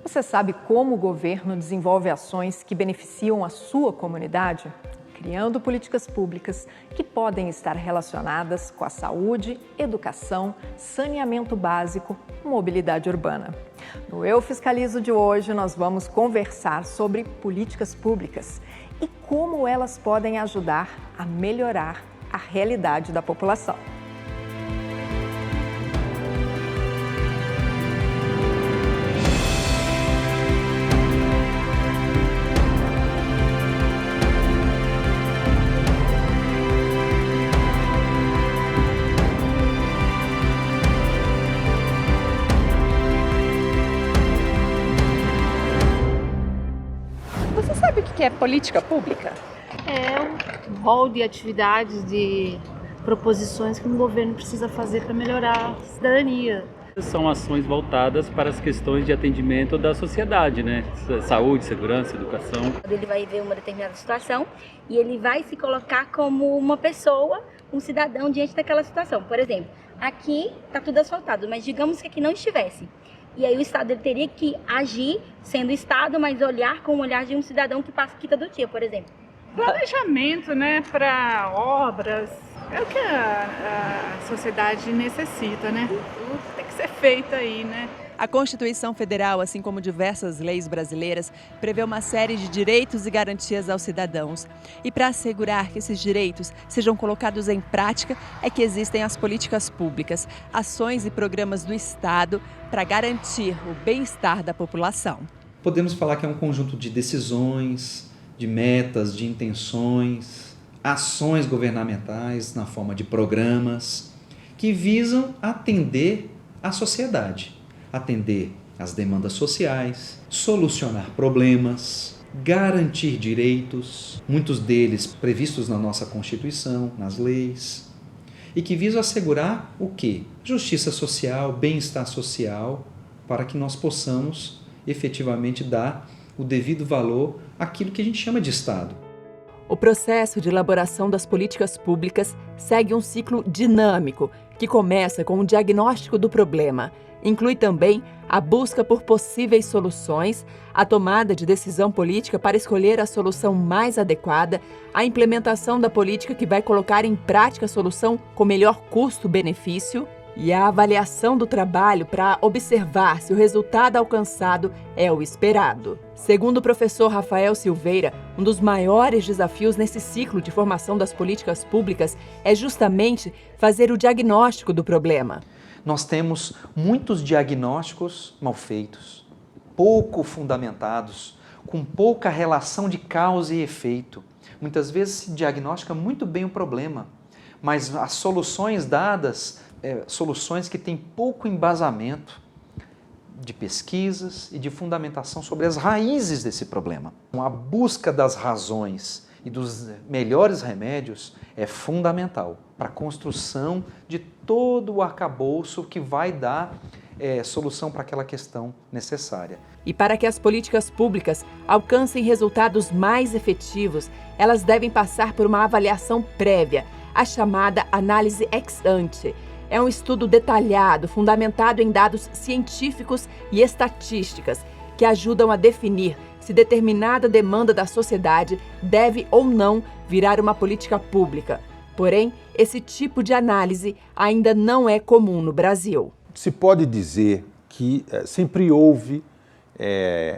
Você sabe como o governo desenvolve ações que beneficiam a sua comunidade? Criando políticas públicas que podem estar relacionadas com a saúde, educação, saneamento básico, mobilidade urbana. No Eu Fiscalizo de hoje, nós vamos conversar sobre políticas públicas e como elas podem ajudar a melhorar a realidade da população. Você sabe o que é política pública? É um rol de atividades, de proposições que o governo precisa fazer para melhorar a cidadania. São ações voltadas para as questões de atendimento da sociedade, né? Saúde, segurança, educação. Ele vai ver uma determinada situação e ele vai se colocar como uma pessoa, um cidadão diante daquela situação. Por exemplo, aqui está tudo asfaltado, mas digamos que aqui não estivesse. E aí o Estado ele teria que agir sendo Estado, mas olhar com o olhar de um cidadão que passa aqui todo dia, por exemplo. Planejamento, né, para obras, é o que a sociedade necessita, né? Tudo tem que ser feito aí, né? A Constituição Federal, assim como diversas leis brasileiras, prevê uma série de direitos e garantias aos cidadãos. E para assegurar que esses direitos sejam colocados em prática, é que existem as políticas públicas, ações e programas do Estado para garantir o bem-estar da população. Podemos falar que é um conjunto de decisões, de metas, de intenções, ações governamentais na forma de programas que visam atender a sociedade. Atender às demandas sociais, solucionar problemas, garantir direitos, muitos deles previstos na nossa Constituição, nas leis, e que visam assegurar o quê? Justiça social, bem-estar social, para que nós possamos efetivamente dar o devido valor àquilo que a gente chama de Estado. O processo de elaboração das políticas públicas segue um ciclo dinâmico, que começa com o diagnóstico do problema. Inclui também a busca por possíveis soluções, a tomada de decisão política para escolher a solução mais adequada, a implementação da política que vai colocar em prática a solução com melhor custo-benefício e a avaliação do trabalho para observar se o resultado alcançado é o esperado. Segundo o professor Rafael Silveira, um dos maiores desafios nesse ciclo de formação das políticas públicas é justamente fazer o diagnóstico do problema. Nós temos muitos diagnósticos mal feitos, pouco fundamentados, com pouca relação de causa e efeito. Muitas vezes se diagnostica muito bem o problema, mas as soluções dadas, soluções que têm pouco embasamento de pesquisas e de fundamentação sobre as raízes desse problema. A busca das razões e dos melhores remédios é fundamental para a construção de todo o arcabouço que vai dar solução para aquela questão necessária. E para que as políticas públicas alcancem resultados mais efetivos, elas devem passar por uma avaliação prévia, a chamada análise ex ante. É um estudo detalhado, fundamentado em dados científicos e estatísticas, que ajudam a definir se determinada demanda da sociedade deve ou não virar uma política pública. Porém, esse tipo de análise ainda não é comum no Brasil. Se pode dizer que sempre houve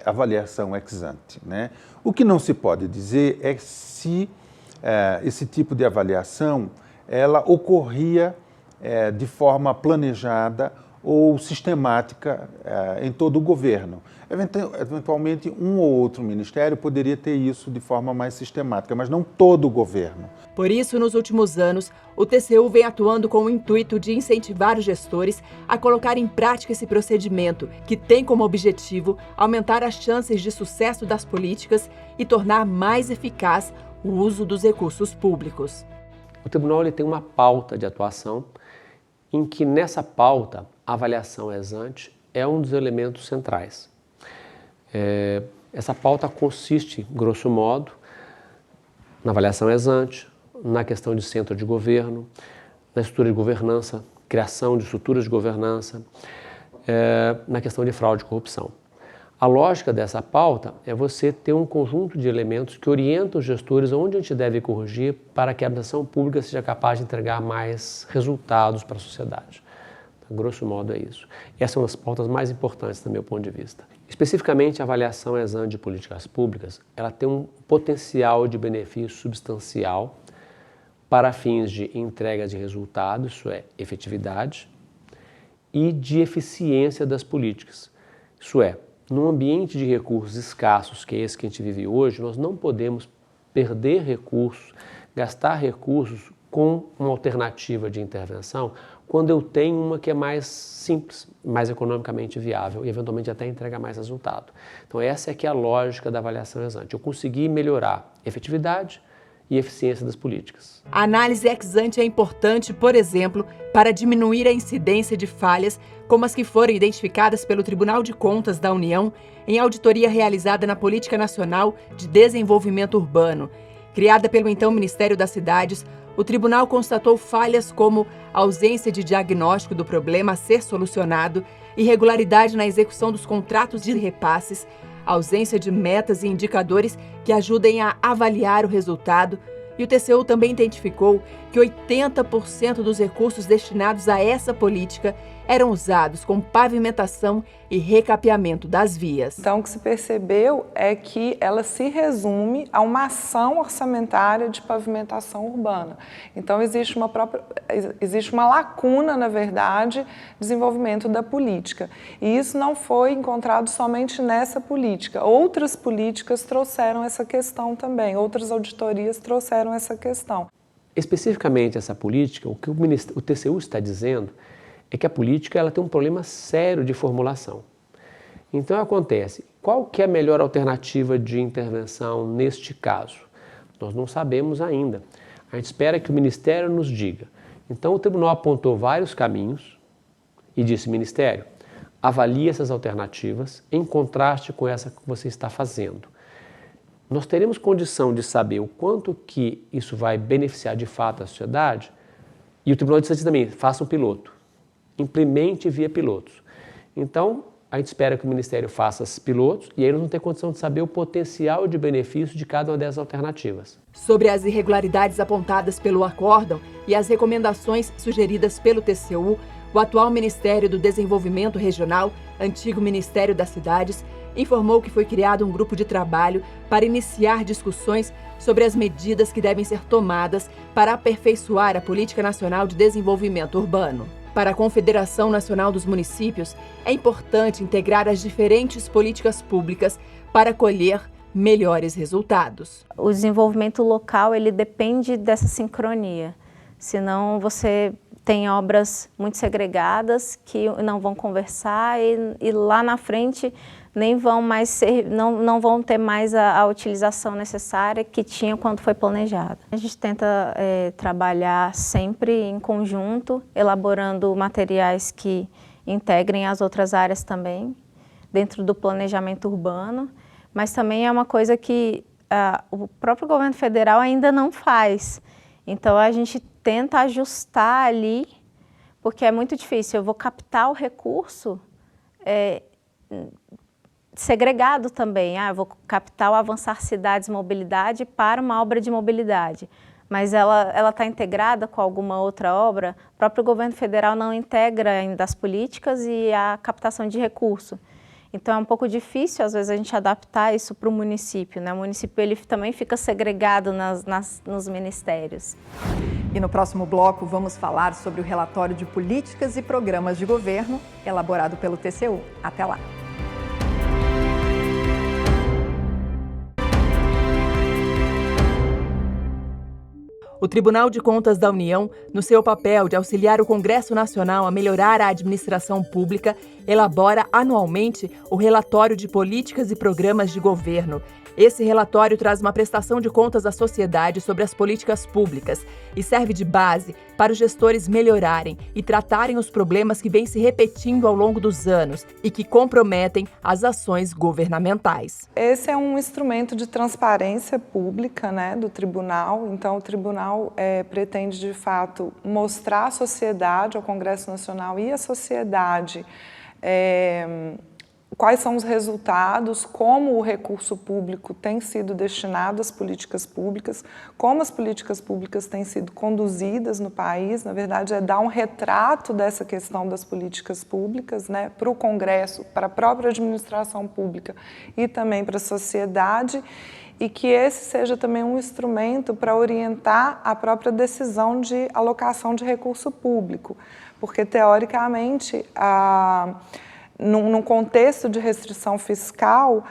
avaliação ex ante, né? O que não se pode dizer é se esse tipo de avaliação ela ocorria de forma planejada ou sistemática em todo o governo. Eventualmente, um ou outro ministério poderia ter isso de forma mais sistemática, mas não todo o governo. Por isso, nos últimos anos, o TCU vem atuando com o intuito de incentivar os gestores a colocar em prática esse procedimento, que tem como objetivo aumentar as chances de sucesso das políticas e tornar mais eficaz o uso dos recursos públicos. O tribunal ele tem uma pauta de atuação em que nessa pauta a avaliação ex ante é um dos elementos centrais. Essa pauta consiste, grosso modo, na avaliação ex ante, na questão de centro de governo, na estrutura de governança, criação de estruturas de governança, na questão de fraude e corrupção. A lógica dessa pauta é você ter um conjunto de elementos que orientam os gestores onde a gente deve corrigir para que a administração pública seja capaz de entregar mais resultados para a sociedade. Então, grosso modo é isso. Essas são as pautas mais importantes do meu ponto de vista. Especificamente, a avaliação ex-ante de políticas públicas, ela tem um potencial de benefício substancial para fins de entrega de resultados, isso é, efetividade, e de eficiência das políticas. Isso é, num ambiente de recursos escassos, que é esse que a gente vive hoje, nós não podemos perder recursos, gastar recursos com uma alternativa de intervenção quando eu tenho uma que é mais simples, mais economicamente viável e eventualmente até entrega mais resultado. Então essa é que é a lógica da avaliação ex-ante. Eu consegui melhorar efetividade e eficiência das políticas. A análise ex-ante é importante, por exemplo, para diminuir a incidência de falhas como as que foram identificadas pelo Tribunal de Contas da União em auditoria realizada na Política Nacional de Desenvolvimento Urbano. Criada pelo então Ministério das Cidades, o tribunal constatou falhas como ausência de diagnóstico do problema a ser solucionado, irregularidade na execução dos contratos de repasses, ausência de metas e indicadores que ajudem a avaliar o resultado, e o TCU também identificou que 80% dos recursos destinados a essa política eram usados com pavimentação e recapeamento das vias. Então, o que se percebeu é que ela se resume a uma ação orçamentária de pavimentação urbana. Então, existe uma lacuna, na verdade, desenvolvimento da política. E isso não foi encontrado somente nessa política. Outras políticas trouxeram essa questão também, outras auditorias trouxeram essa questão. Especificamente essa política, o que o TCU está dizendo é que a política ela tem um problema sério de formulação. Então acontece, qual que é a melhor alternativa de intervenção neste caso? Nós não sabemos ainda. A gente espera que o Ministério nos diga. Então o tribunal apontou vários caminhos e disse, Ministério, avalie essas alternativas em contraste com essa que você está fazendo. Nós teremos condição de saber o quanto que isso vai beneficiar de fato a sociedade e o Tribunal disse também, faça um piloto, implemente via pilotos. Então, a gente espera que o Ministério faça esses pilotos e aí nós vamos ter condição de saber o potencial de benefício de cada uma dessas alternativas. Sobre as irregularidades apontadas pelo acórdão e as recomendações sugeridas pelo TCU, o atual Ministério do Desenvolvimento Regional, antigo Ministério das Cidades, informou que foi criado um grupo de trabalho para iniciar discussões sobre as medidas que devem ser tomadas para aperfeiçoar a Política Nacional de Desenvolvimento Urbano. Para a Confederação Nacional dos Municípios, é importante integrar as diferentes políticas públicas para colher melhores resultados. O desenvolvimento local ele depende dessa sincronia, senão você tem obras muito segregadas que não vão conversar e lá na frente nem vão mais ser, não vão ter mais a utilização necessária que tinha quando foi planejado. A gente tenta trabalhar sempre em conjunto, elaborando materiais que integrem as outras áreas também, dentro do planejamento urbano, mas também é uma coisa que o próprio governo federal ainda não faz. Então a gente tenta ajustar ali, porque é muito difícil. Eu vou captar o recurso segregado também. Eu vou captar o Avançar Cidades Mobilidade para uma obra de mobilidade, mas ela está integrada com alguma outra obra. O próprio governo federal não integra ainda as políticas e a captação de recurso. Então é um pouco difícil, às vezes, a gente adaptar isso para o município, né? O município ele também fica segregado nos ministérios. E no próximo bloco vamos falar sobre o relatório de políticas e programas de governo elaborado pelo TCU. Até lá! O Tribunal de Contas da União, no seu papel de auxiliar o Congresso Nacional a melhorar a administração pública, elabora anualmente o relatório de políticas e programas de governo. Esse relatório traz uma prestação de contas à sociedade sobre as políticas públicas e serve de base para os gestores melhorarem e tratarem os problemas que vêm se repetindo ao longo dos anos e que comprometem as ações governamentais. Esse é um instrumento de transparência pública, né, do tribunal. Então, o tribunal pretende, de fato, mostrar à sociedade, ao Congresso Nacional e à sociedade quais são os resultados, como o recurso público tem sido destinado às políticas públicas, como as políticas públicas têm sido conduzidas no país. Na verdade, é dar um retrato dessa questão das políticas públicas, né, para o Congresso, para a própria administração pública e também para a sociedade, e que esse seja também um instrumento para orientar a própria decisão de alocação de recurso público, porque, teoricamente, num contexto de restrição fiscal,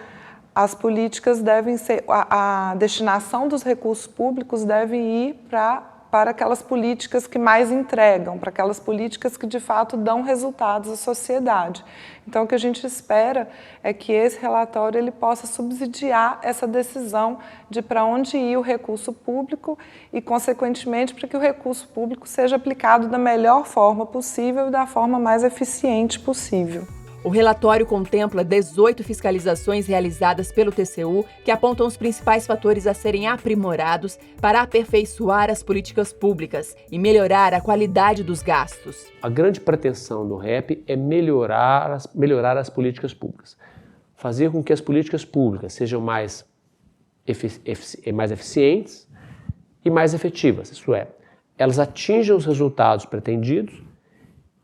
as políticas devem ser, a destinação dos recursos públicos deve ir para aquelas políticas que mais entregam, para aquelas políticas que de fato dão resultados à sociedade. Então, o que a gente espera é que esse relatório ele possa subsidiar essa decisão de para onde ir o recurso público e, consequentemente, para que o recurso público seja aplicado da melhor forma possível e da forma mais eficiente possível. O relatório contempla 18 fiscalizações realizadas pelo TCU que apontam os principais fatores a serem aprimorados para aperfeiçoar as políticas públicas e melhorar a qualidade dos gastos. A grande pretensão do REP é melhorar as políticas públicas, fazer com que as políticas públicas sejam mais eficientes e mais efetivas, isso é, elas atinjam os resultados pretendidos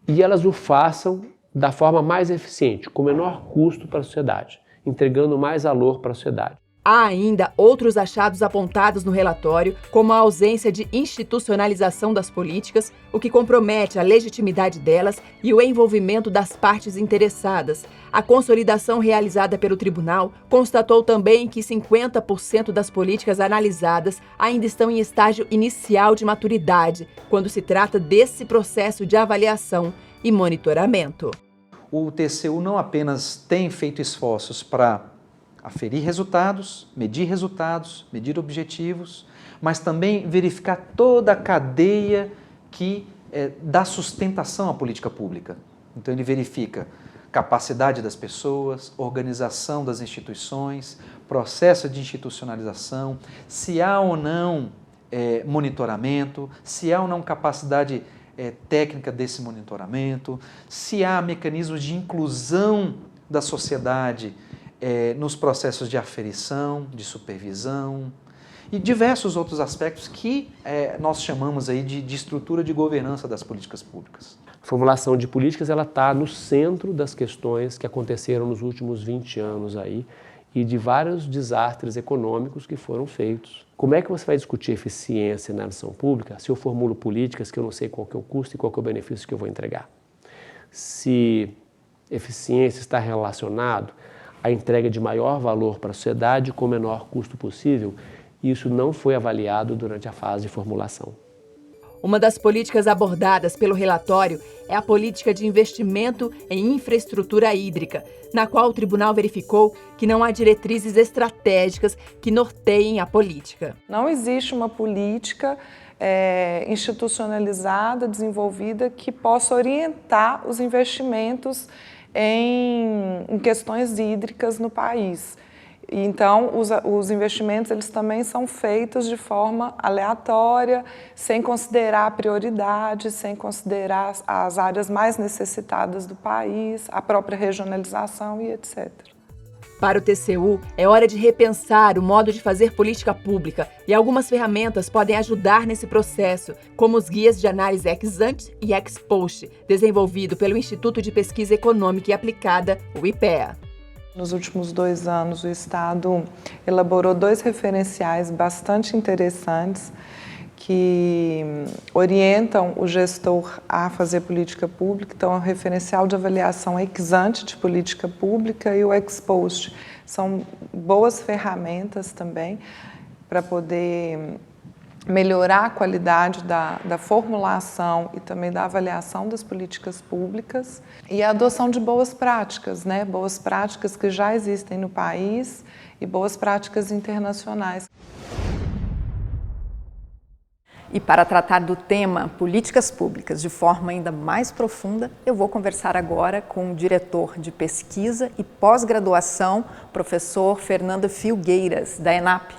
e elas o façam da forma mais eficiente, com menor custo para a sociedade, entregando mais valor para a sociedade. Há ainda outros achados apontados no relatório, como a ausência de institucionalização das políticas, o que compromete a legitimidade delas e o envolvimento das partes interessadas. A consolidação realizada pelo tribunal constatou também que 50% das políticas analisadas ainda estão em estágio inicial de maturidade, quando se trata desse processo de avaliação e monitoramento. O TCU não apenas tem feito esforços para aferir resultados, medir objetivos, mas também verificar toda a cadeia que dá sustentação à política pública. Então ele verifica capacidade das pessoas, organização das instituições, processo de institucionalização, se há ou não monitoramento, se há ou não capacidade técnica desse monitoramento, se há mecanismos de inclusão da sociedade nos processos de aferição, de supervisão e diversos outros aspectos que nós chamamos aí de estrutura de governança das políticas públicas. A formulação de políticas está no centro das questões que aconteceram nos últimos 20 anos aí e de vários desastres econômicos que foram feitos. Como é que você vai discutir eficiência na ação pública se eu formulo políticas que eu não sei qual que é o custo e qual que é o benefício que eu vou entregar? Se eficiência está relacionado à entrega de maior valor para a sociedade com o menor custo possível, isso não foi avaliado durante a fase de formulação. Uma das políticas abordadas pelo relatório é a política de investimento em infraestrutura hídrica, na qual o tribunal verificou que não há diretrizes estratégicas que norteiem a política. Não existe uma política institucionalizada, desenvolvida, que possa orientar os investimentos em questões hídricas no país. Então, os investimentos eles também são feitos de forma aleatória, sem considerar a prioridade, sem considerar as áreas mais necessitadas do país, a própria regionalização e etc. Para o TCU, é hora de repensar o modo de fazer política pública e algumas ferramentas podem ajudar nesse processo, como os guias de análise ex ante e ex post, desenvolvido pelo Instituto de Pesquisa Econômica e Aplicada, o IPEA. Nos últimos 2 anos, o Estado elaborou 2 referenciais bastante interessantes que orientam o gestor a fazer política pública. Então, o referencial de avaliação ex ante de política pública e o ex post. São boas ferramentas também para poder melhorar a qualidade da formulação e também da avaliação das políticas públicas e a adoção de boas práticas, né? Boas práticas que já existem no país e boas práticas internacionais. E para tratar do tema políticas públicas de forma ainda mais profunda, eu vou conversar agora com o diretor de pesquisa e pós-graduação, professor Fernando Filgueiras, da ENAP.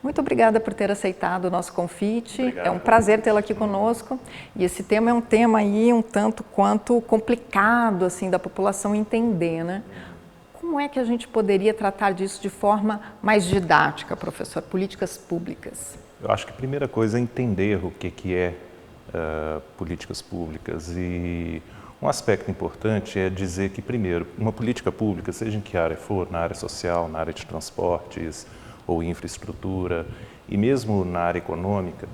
Muito obrigada por ter aceitado o nosso convite. Obrigado. É um prazer tê-lo aqui conosco. E esse tema é um tema aí um tanto quanto complicado assim da população entender, né? Como é que a gente poderia tratar disso de forma mais didática, professor? Políticas públicas. Eu acho que a primeira coisa é entender o que é políticas públicas, e um aspecto importante é dizer que, primeiro, uma política pública, seja em que área for, na área social, na área de transportes ou infraestrutura, e mesmo na área econômica,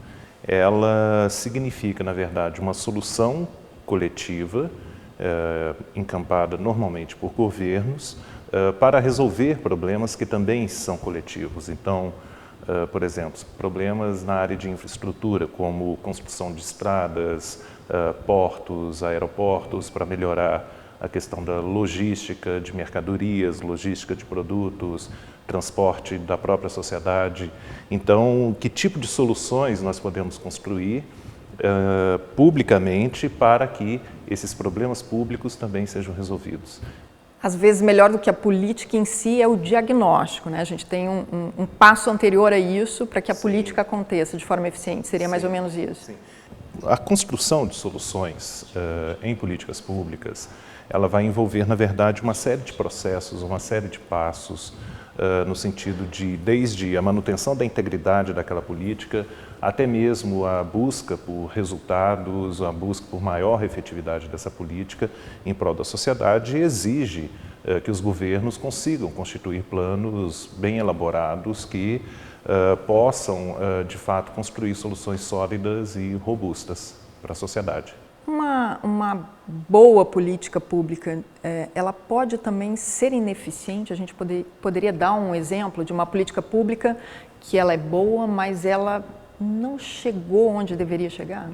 ela significa, na verdade, uma solução coletiva, encampada normalmente por governos, para resolver problemas que também são coletivos. Então, por exemplo, problemas na área de infraestrutura, como construção de estradas, portos, aeroportos, para melhorar a questão da logística de mercadorias, logística de produtos, transporte da própria sociedade. Então, que tipo de soluções nós podemos construir publicamente para que esses problemas públicos também sejam resolvidos? Às vezes, melhor do que a política em si é o diagnóstico, né? A gente tem um passo anterior a isso para que a política aconteça de forma eficiente. Seria mais ou menos isso? Sim. A construção de soluções em políticas públicas, ela vai envolver, na verdade, uma série de processos, uma série de passos, no sentido de, desde a manutenção da integridade daquela política, até mesmo a busca por resultados, a busca por maior efetividade dessa política em prol da sociedade, exige que os governos consigam constituir planos bem elaborados que possam, de fato, construir soluções sólidas e robustas para a sociedade. Uma boa política pública, ela pode também ser ineficiente? A gente poderia dar um exemplo de uma política pública que ela é boa, mas ela não chegou onde deveria chegar?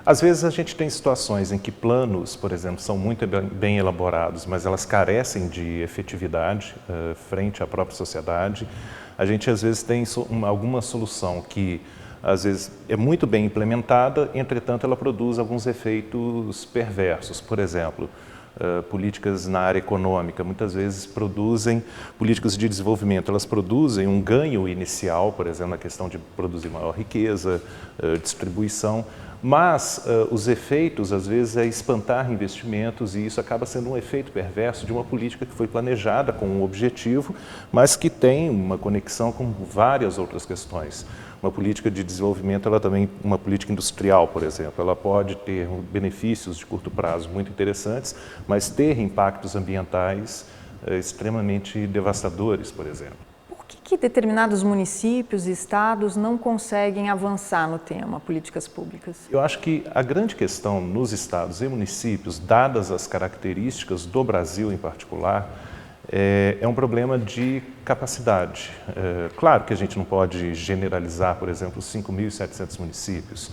Às vezes a gente tem situações em que planos, por exemplo, são muito bem elaborados, mas elas carecem de efetividade frente à própria sociedade. A gente às vezes tem alguma solução que às vezes é muito bem implementada, entretanto ela produz alguns efeitos perversos. Por exemplo, políticas na área econômica muitas vezes produzem, políticas de desenvolvimento, elas produzem um ganho inicial, por exemplo, na questão de produzir maior riqueza, distribuição, mas os efeitos às vezes é espantar investimentos, e isso acaba sendo um efeito perverso de uma política que foi planejada com um objetivo, mas que tem uma conexão com várias outras questões. Uma política de desenvolvimento, ela também, uma política industrial, por exemplo, ela pode ter benefícios de curto prazo muito interessantes, mas ter impactos ambientais extremamente devastadores, por exemplo. Por que determinados municípios e estados não conseguem avançar no tema políticas públicas? Eu acho que a grande questão nos estados e municípios, dadas as características do Brasil em particular, é um problema de capacidade. Claro que a gente não pode generalizar, por exemplo, os 5.700 municípios,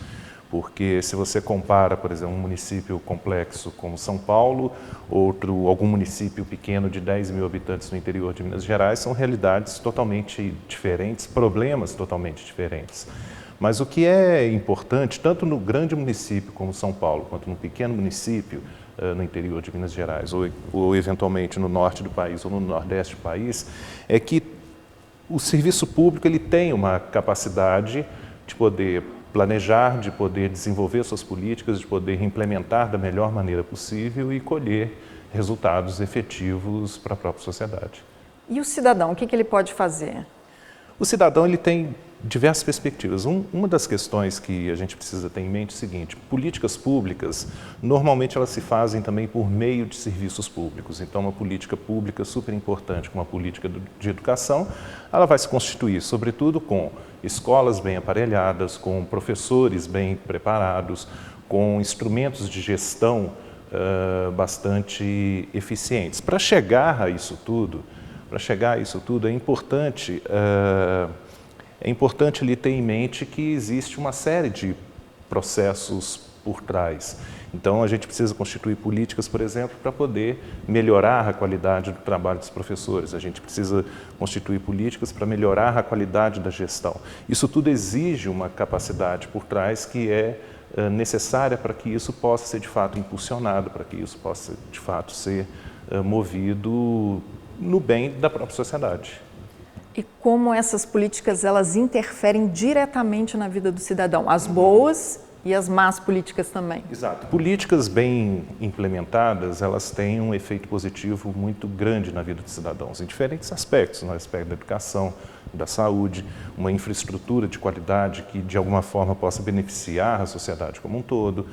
porque se você compara, por exemplo, um município complexo como São Paulo, algum município pequeno de 10 mil habitantes no interior de Minas Gerais, são realidades totalmente diferentes, problemas totalmente diferentes. Mas o que é importante, tanto no grande município como São Paulo, quanto no pequeno município, no interior de Minas Gerais, ou eventualmente no norte do país ou no nordeste do país, é que o serviço público ele tem uma capacidade de poder planejar, de poder desenvolver suas políticas, de poder implementar da melhor maneira possível e colher resultados efetivos para a própria sociedade. E o cidadão, o que ele pode fazer? O cidadão ele tem diversas perspectivas. Uma das questões que a gente precisa ter em mente é o seguinte: políticas públicas, normalmente elas se fazem também por meio de serviços públicos. Então, uma política pública super importante, como a política de educação, ela vai se constituir, sobretudo, com escolas bem aparelhadas, com professores bem preparados, com instrumentos de gestão bastante eficientes. Para chegar a isso tudo, é importante ali ter em mente que existe uma série de processos por trás. Então, a gente precisa constituir políticas, por exemplo, para poder melhorar a qualidade do trabalho dos professores. A gente precisa constituir políticas para melhorar a qualidade da gestão. Isso tudo exige uma capacidade por trás que é necessária para que isso possa ser, de fato, impulsionado, para que isso possa, de fato, ser movido no bem da própria sociedade. E como essas políticas elas interferem diretamente na vida do cidadão, as boas e as más políticas também. Exato. Políticas bem implementadas, elas têm um efeito positivo muito grande na vida dos cidadãos, em diferentes aspectos, no aspecto da educação, da saúde, uma infraestrutura de qualidade que de alguma forma possa beneficiar a sociedade como um todo,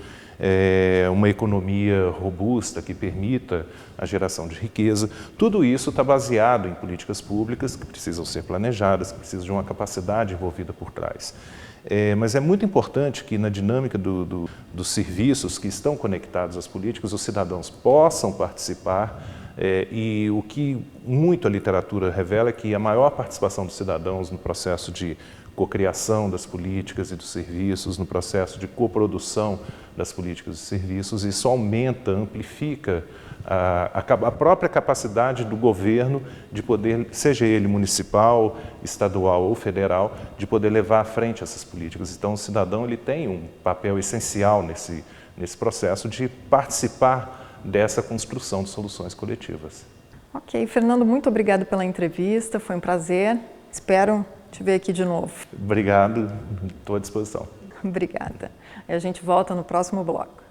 uma economia robusta que permita a geração de riqueza. Tudo isso está baseado em políticas públicas que precisam ser planejadas, que precisam de uma capacidade envolvida por trás. Mas é muito importante que na dinâmica dos serviços que estão conectados às políticas, os cidadãos possam participar. E o que muito a literatura revela é que a maior participação dos cidadãos no processo de cocriação das políticas e dos serviços, no processo de coprodução das políticas e serviços, isso aumenta, amplifica a própria capacidade do governo de poder, seja ele municipal, estadual ou federal, de poder levar à frente essas políticas. Então, o cidadão ele tem um papel essencial nesse processo de participar dessa construção de soluções coletivas. Ok, Fernando, muito obrigado pela entrevista, foi um prazer, espero te ver aqui de novo. Obrigado, estou à disposição. Obrigada. A gente volta no próximo bloco.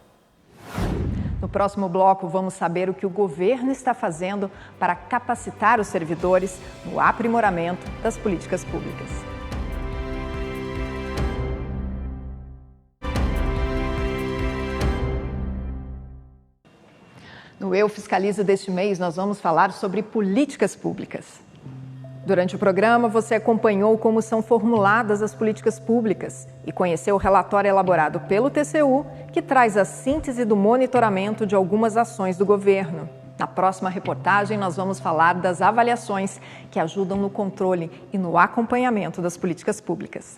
No próximo bloco, vamos saber o que o governo está fazendo para capacitar os servidores no aprimoramento das políticas públicas. No Eu Fiscalizo deste mês, nós vamos falar sobre políticas públicas. Durante o programa, você acompanhou como são formuladas as políticas públicas e conheceu o relatório elaborado pelo TCU, que traz a síntese do monitoramento de algumas ações do governo. Na próxima reportagem, nós vamos falar das avaliações que ajudam no controle e no acompanhamento das políticas públicas.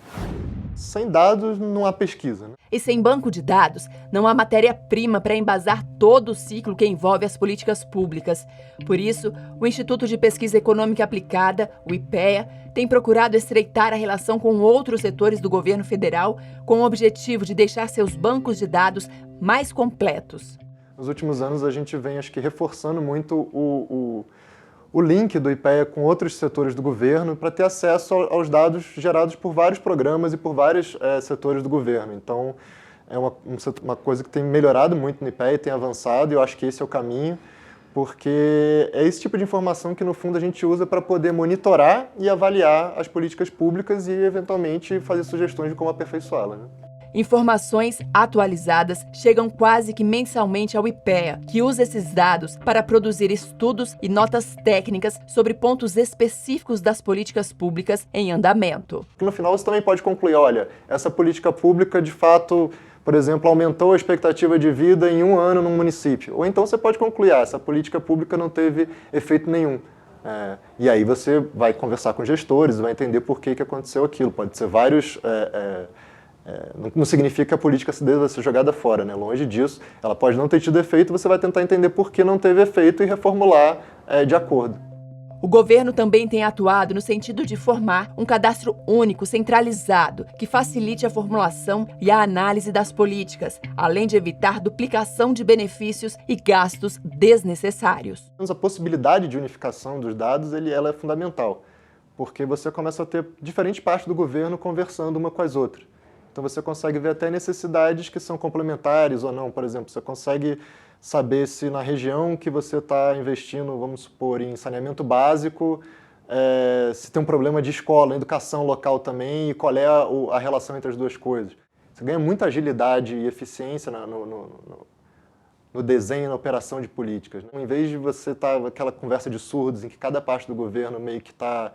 Sem dados, não há pesquisa, né? E sem banco de dados, não há matéria-prima para embasar todo o ciclo que envolve as políticas públicas. Por isso, o Instituto de Pesquisa Econômica Aplicada, o IPEA, tem procurado estreitar a relação com outros setores do governo federal com o objetivo de deixar seus bancos de dados mais completos. Nos últimos anos, a gente vem, acho que, reforçando muito o link do IPEA com outros setores do governo para ter acesso aos dados gerados por vários programas e por vários setores do governo. Então, é uma coisa que tem melhorado muito no IPEA e tem avançado, e eu acho que esse é o caminho, porque é esse tipo de informação que, no fundo, a gente usa para poder monitorar e avaliar as políticas públicas e, eventualmente, fazer sugestões de como aperfeiçoá-las, né? Informações atualizadas chegam quase que mensalmente ao IPEA, que usa esses dados para produzir estudos e notas técnicas sobre pontos específicos das políticas públicas em andamento. No final, você também pode concluir, olha, essa política pública, de fato, por exemplo, aumentou a expectativa de vida em 1 ano num município. Ou então você pode concluir, essa política pública não teve efeito nenhum. E aí você vai conversar com gestores, vai entender por que aconteceu aquilo. Pode ser vários... não significa que a política deva ser jogada fora, né? Longe disso. Ela pode não ter tido efeito, você vai tentar entender por que não teve efeito e reformular de acordo. O governo também tem atuado no sentido de formar um cadastro único, centralizado, que facilite a formulação e a análise das políticas, além de evitar duplicação de benefícios e gastos desnecessários. A possibilidade de unificação dos dados ela é fundamental, porque você começa a ter diferentes partes do governo conversando uma com as outras. Então você consegue ver até necessidades que são complementares ou não. Por exemplo, você consegue saber se na região que você está investindo, vamos supor, em saneamento básico, se tem um problema de escola, educação local também, e qual é a relação entre as duas coisas. Você ganha muita agilidade e eficiência no desenho e na operação de políticas, né? Em vez de você estar aquela conversa de surdos em que cada parte do governo meio que está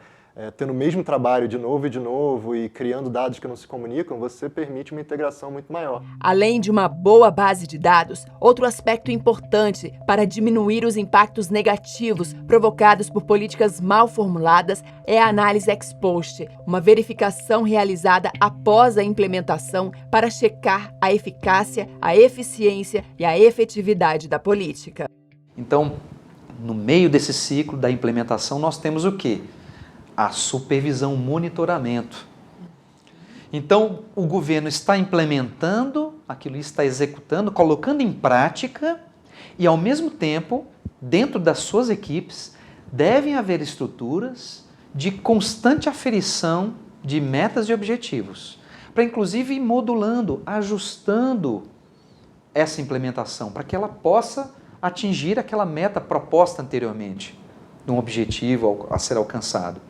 tendo o mesmo trabalho de novo e criando dados que não se comunicam, você permite uma integração muito maior. Além de uma boa base de dados, outro aspecto importante para diminuir os impactos negativos provocados por políticas mal formuladas é a análise ex post, uma verificação realizada após a implementação para checar a eficácia, a eficiência e a efetividade da política. Então, no meio desse ciclo da implementação, nós temos o quê? A supervisão, monitoramento. Então, o governo está implementando aquilo, está executando, colocando em prática e, ao mesmo tempo, dentro das suas equipes, devem haver estruturas de constante aferição de metas e objetivos, para inclusive ir modulando, ajustando essa implementação, para que ela possa atingir aquela meta proposta anteriormente, de um objetivo a ser alcançado.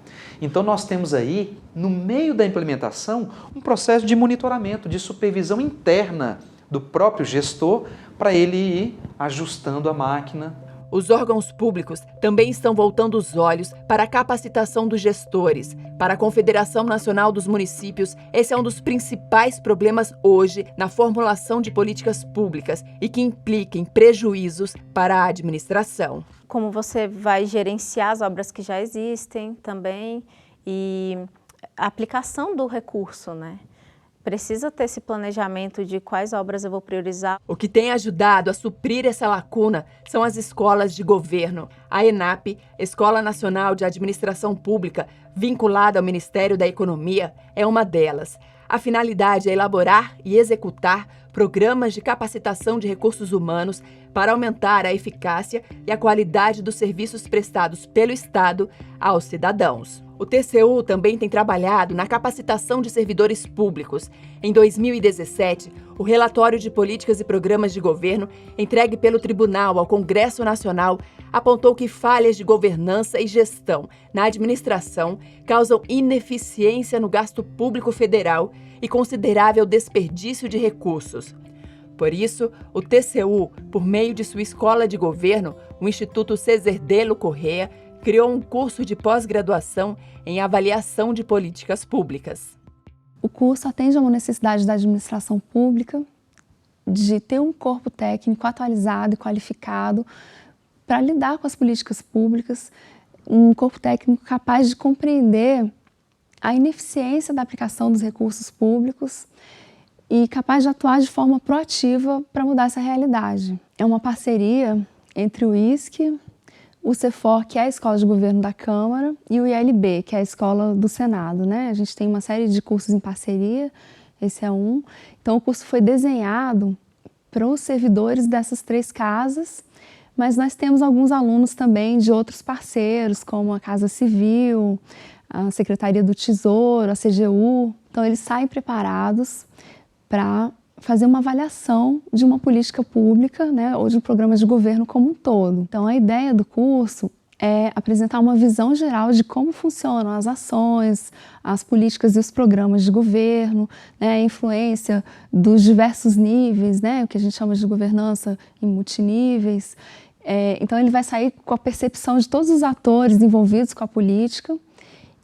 Então nós temos aí, no meio da implementação, um processo de monitoramento, de supervisão interna do próprio gestor, para ele ir ajustando a máquina. Os órgãos públicos também estão voltando os olhos para a capacitação dos gestores. Para a Confederação Nacional dos Municípios, esse é um dos principais problemas hoje na formulação de políticas públicas e que impliquem prejuízos para a administração. Como você vai gerenciar as obras que já existem também e a aplicação do recurso, né? Precisa ter esse planejamento de quais obras eu vou priorizar. O que tem ajudado a suprir essa lacuna são as escolas de governo. A ENAP, Escola Nacional de Administração Pública, vinculada ao Ministério da Economia, é uma delas. A finalidade é elaborar e executar programas de capacitação de recursos humanos para aumentar a eficácia e a qualidade dos serviços prestados pelo Estado aos cidadãos. O TCU também tem trabalhado na capacitação de servidores públicos. Em 2017, o relatório de políticas e programas de governo entregue pelo Tribunal ao Congresso Nacional apontou que falhas de governança e gestão na administração causam ineficiência no gasto público federal e considerável desperdício de recursos. Por isso, o TCU, por meio de sua escola de governo, o Instituto César Delo Corrêa, criou um curso de pós-graduação em avaliação de políticas públicas. O curso atende a uma necessidade da administração pública de ter um corpo técnico atualizado e qualificado para lidar com as políticas públicas, um corpo técnico capaz de compreender a ineficiência da aplicação dos recursos públicos e capaz de atuar de forma proativa para mudar essa realidade. É uma parceria entre o ISC, o CEFOR, que é a Escola de Governo da Câmara, e o ILB, que é a Escola do Senado, né? A gente tem uma série de cursos em parceria, esse é um. Então, o curso foi desenhado para os servidores dessas três casas, mas nós temos alguns alunos também de outros parceiros, como a Casa Civil, a Secretaria do Tesouro, a CGU. Então, eles saem preparados para fazer uma avaliação de uma política pública, né, ou de um programa de governo como um todo. Então, a ideia do curso é apresentar uma visão geral de como funcionam as ações, as políticas e os programas de governo, né, a influência dos diversos níveis, né, o que a gente chama de governança em multiníveis. Então, ele vai sair com a percepção de todos os atores envolvidos com a política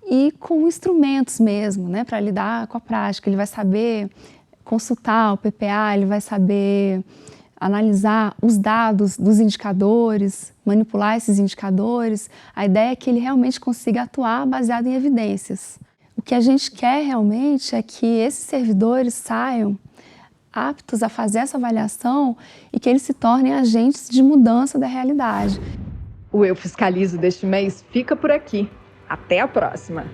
e com instrumentos mesmo, né, para lidar com a prática. Ele vai saber consultar o PPA, ele vai saber analisar os dados dos indicadores, manipular esses indicadores. A ideia é que ele realmente consiga atuar baseado em evidências. O que a gente quer realmente é que esses servidores saiam aptos a fazer essa avaliação e que eles se tornem agentes de mudança da realidade. O Eu Fiscalizo deste mês fica por aqui. Até a próxima!